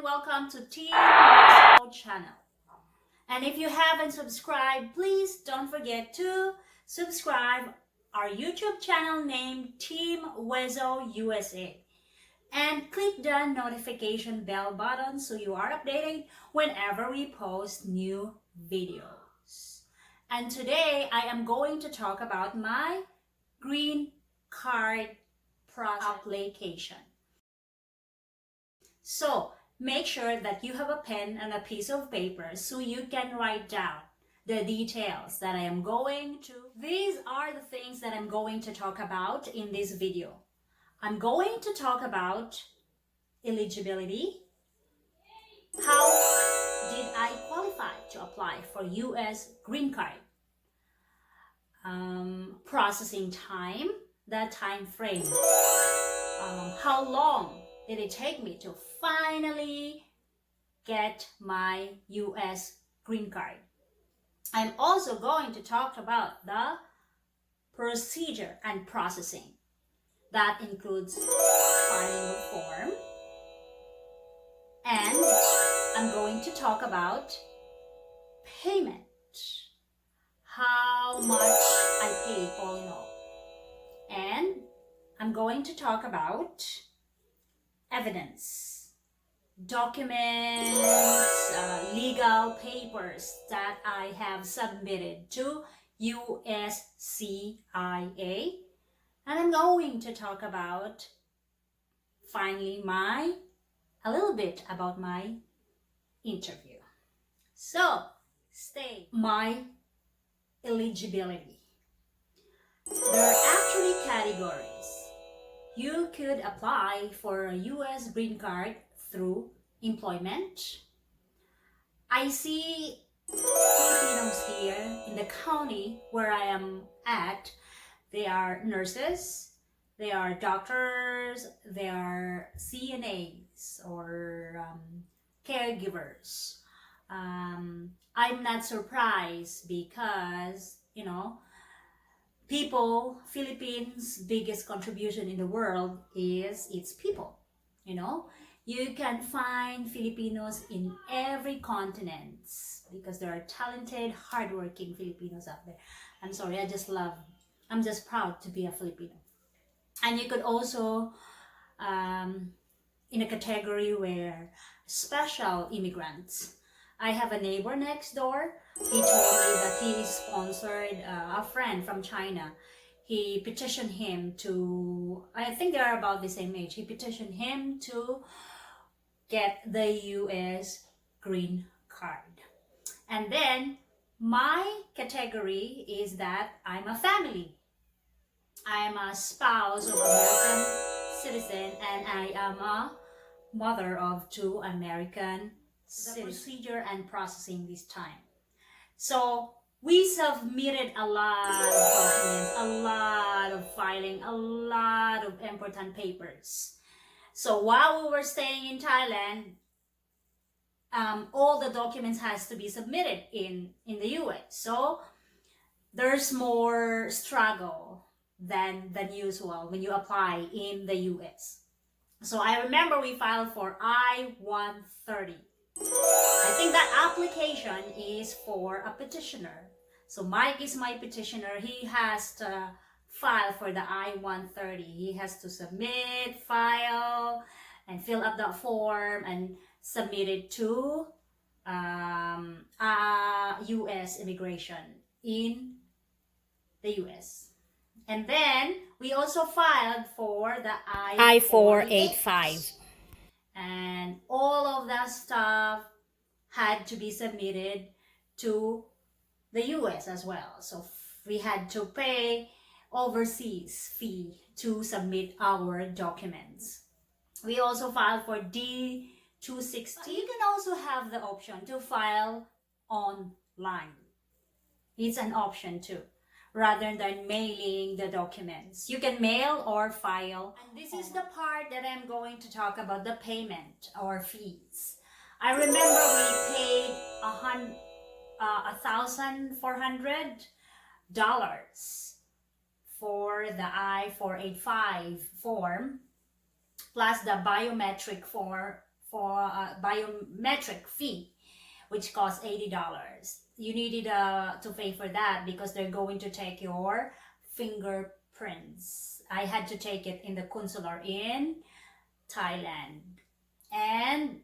Welcome to Team Wezo channel. And if you haven't subscribed, please don't forget to subscribe our YouTube channel named Team Wezo USA. And click the notification bell button so you are updated whenever we post new videos. And today I am going to talk about my green card process application. So make sure that you have a pen and a piece of paper so you can write down the details that I am going to. These are the things that I'm going to talk about in this video. I'm going to talk about eligibility. How did I qualify to apply for US green card? Processing time, the time frame. How long did it take me to finally get my US green card? I'm also going to talk about the procedure and processing. That includes filing a form, and I'm going to talk about payment, how much I paid all in all, and I'm going to talk about evidence, documents, legal papers that I have submitted to USCIA. And I'm going to talk about, finally, a little bit about my interview. So, my eligibility. There are actually categories. You could apply for a US green card through employment. I see Filipinos here in the county where I am at. They are nurses, they are doctors, they are CNAs or caregivers. I'm not surprised because, Philippines' biggest contribution in the world is its people. You can find Filipinos in every continent because there are talented, hardworking Filipinos out there. I'm sorry, I'm just proud to be a Filipino. And you could also, in a category where special immigrants. I have a neighbor next door. He told me that he sponsored a friend from China. He petitioned him to, I think they're about the same age. He petitioned him to get the US green card. And then my category is that I'm a family. I am a spouse of American citizen and I am a mother of 2 American citizens. The procedure and processing this time. So we submitted a lot of documents, a lot of filing, a lot of important papers. So while we were staying in Thailand, all the documents has to be submitted in the US. So there's more struggle than usual when you apply in the US. So I remember we filed for I-130. I think that application is for a petitioner. So Mike is my petitioner. He has to file for the I-130. He has to submit, file, and fill up that form and submit it to US immigration in the US. And then we also filed for the I-485. And all of that stuff had to be submitted to the US as well. So we had to pay overseas fee to submit our documents. We also filed for D-260. You can also have the option to file online. It's an option too, rather than mailing the documents. You can mail or file. And this is the part that I'm going to talk about, the payment or fees. I remember we paid $1,400 for the I-485 form, plus the biometric for a biometric fee, which costs $80. You needed to pay for that because they're going to take your fingerprints. I had to take it in the consular in Thailand. And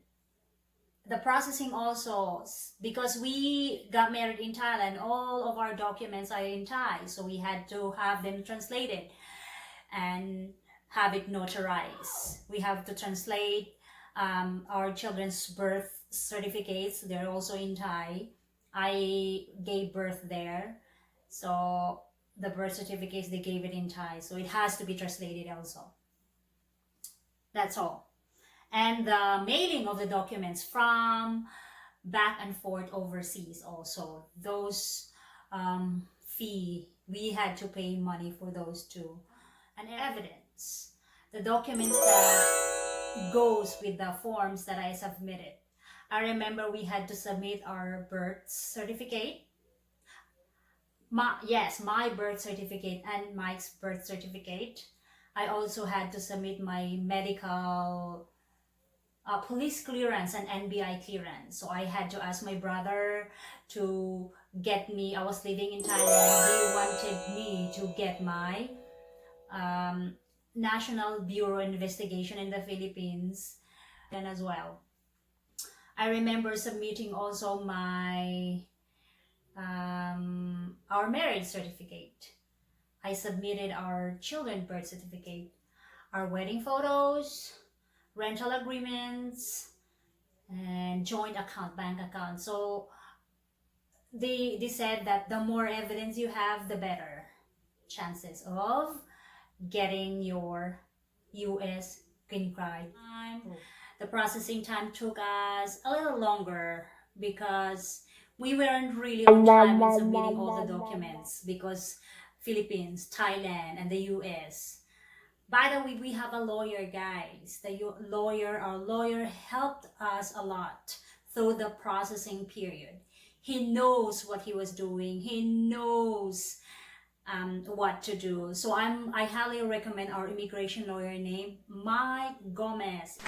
the processing also, because we got married in Thailand, all of our documents are in Thai, so we had to have them translated and have it notarized. We have to translate our children's birth certificates. They're also in Thai. I gave birth there, so the birth certificates, they gave it in Thai, so it has to be translated also. That's all. And the mailing of the documents from back and forth overseas also, those fee, we had to pay money for those too. And evidence, the documents that goes with the forms that I submitted. I remember we had to submit our birth certificate. My birth certificate and Mike's birth certificate. I also had to submit my medical police clearance and NBI clearance. So I had to ask my brother to get me, I was living in Thailand, they wanted me to get my National Bureau Investigation in the Philippines and as well. I remember submitting also my our marriage certificate. I submitted our children's birth certificate, our wedding photos, rental agreements, and joint account, bank account. So they said that the more evidence you have, the better chances of getting your US green card. The processing time took us a little longer because we weren't really on time in submitting all the documents because Philippines, Thailand, and the US. By the way, we have a lawyer, guys. Our lawyer helped us a lot through the processing period. He knows what he was doing. He knows what to do. So I highly recommend our immigration lawyer named Mike Gomez.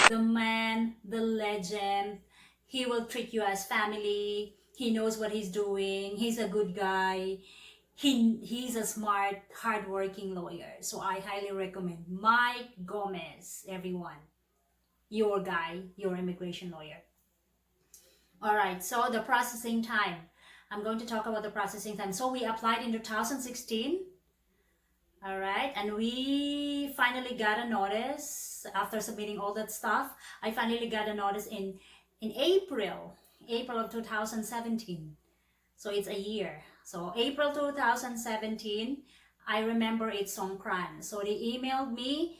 The man, the legend. He will treat you as family. He knows what he's doing. He's a good guy. He's a smart, hardworking lawyer. So I highly recommend Mike Gomez, everyone. Your guy, your immigration lawyer. Alright, so the processing time. I'm going to talk about the processing time. So we applied in 2016. Alright, and we finally got a notice after submitting all that stuff. I finally got a notice in April of 2017. So it's a year. So April 2017, I remember it's Songkran. So they emailed me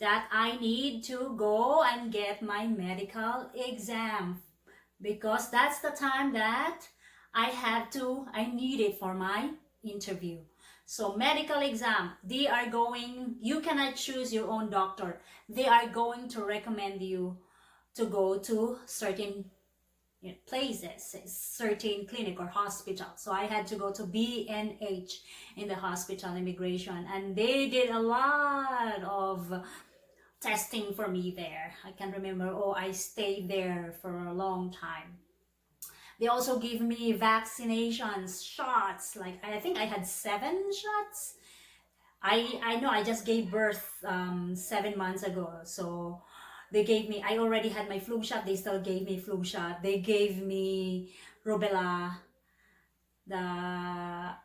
that I need to go and get my medical exam because that's the time that I need it for my interview. So medical exam, you cannot choose your own doctor. They are going to recommend you to go to certain places, certain clinic or hospital. So I had to go to BNH in the hospital immigration, and they did a lot of testing for me there. I can remember, I stayed there for a long time. They also gave me vaccinations, shots, like I think I had 7 shots. I know I just gave birth 7 months ago, so they gave me, I already had my flu shot, they still gave me flu shot. They gave me rubella, the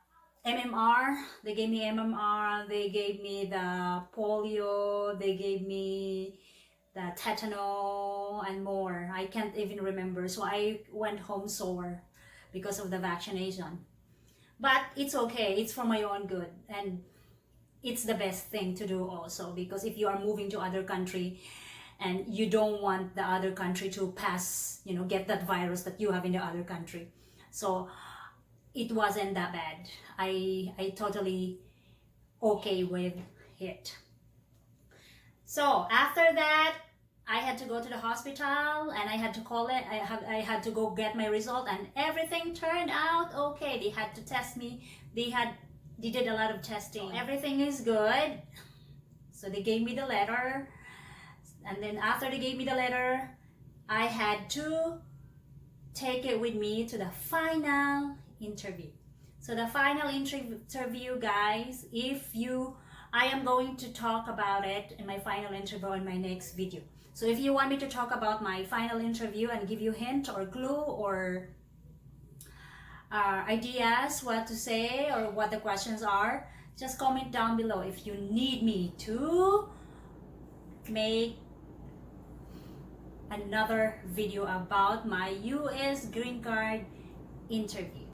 MMR, they gave me MMR, they gave me the polio, they gave me the tetano and more. I can't even remember. So I went home sore because of the vaccination. But it's okay, it's for my own good. And it's the best thing to do also, because if you are moving to other country and you don't want the other country to pass, get that virus that you have in the other country. So it wasn't that bad. I totally okay with it. So after that, I had to go to the hospital and I had to call it. I had to go get my result, and everything turned out okay. They had to test me. They did a lot of testing. Everything is good. So they gave me the letter And then after they gave me the letter, I had to take it with me to the final interview. So the final interview, guys, I am going to talk about it in my final interview in my next video. So if you want me to talk about my final interview and give you hint or clue or ideas what to say or what the questions are, just comment down below if you need me to make another video about my US green card interview.